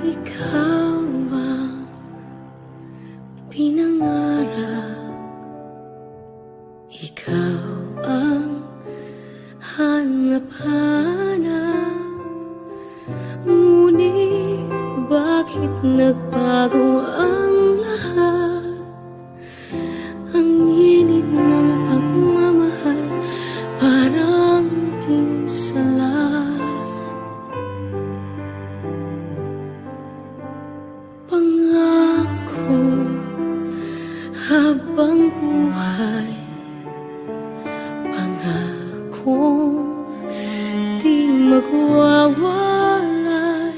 Ikaw ang pinangarap, ikaw ang hanap-hanap. Ngunit bakit nagbago ang lahat? Ang init ng pagmamahal parang naging salat. Pangako habang buhay, pangakong di magwawalay.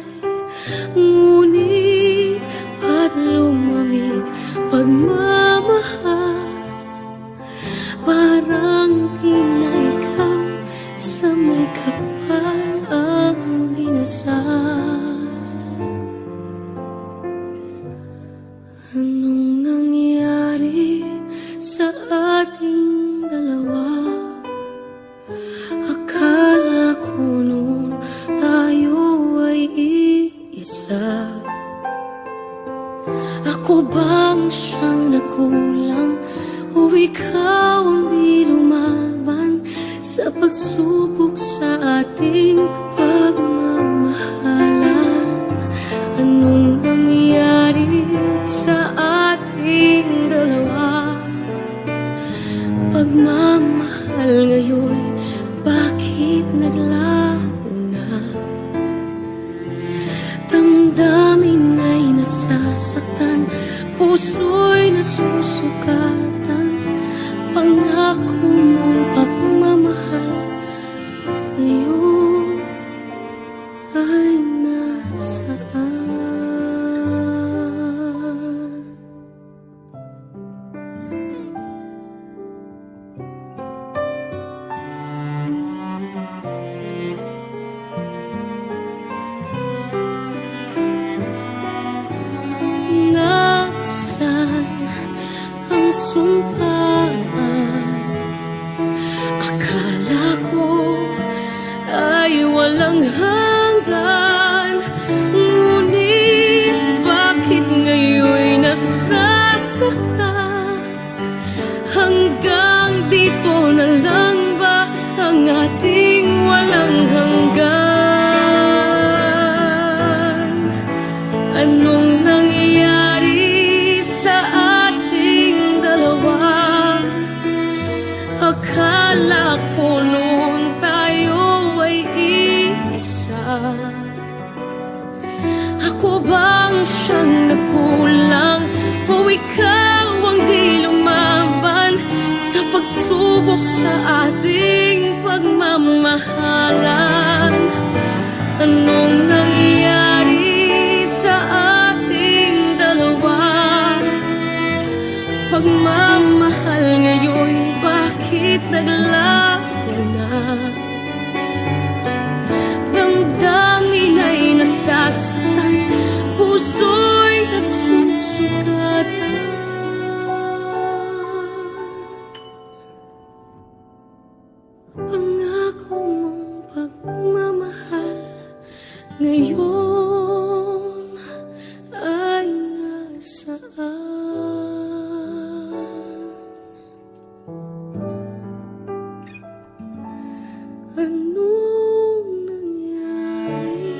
Ngunit ba't lumamig pagmamahal? Parang di na ikaw sa may kapal ang dinasal. Anong nangyari sa ating dalawa? Akala ko noon tayo ay iisa. Ako bang siyang nakulang o ikaw ang di lumaban sa pagsubok sa ating pagmamahalan? Anong nangyari sa ating dalawa? Pagmamahal ngayon, bakit naglaho na? Damdamin ay nasasaktan, puso'y nasusukatan. Pangako mong pagmamahal ngayon ay nasaan? Nasaan ang sumpaan? Akala ko ay walang hanggan. Ngunit bakit ngayon'y nasasaktan? Hanggang dito na lang ba ang ating walang hanggan? Anong nangyayari sa ating dalawa? Akala ko noon tayo ay iisa. Ako bang siyang nagkulang o ikaw ang di lumaban sa pagsubok sa ating pagmamahalan? Anong nangyayari sa ating dalawa? Pagmamahal ngayon, bakit naglaho na? Damdamin ay nasasaktan, puso'y nasusukatan. Pangako mong pagmamahal ngayon ay nasaan? Anong nangyari?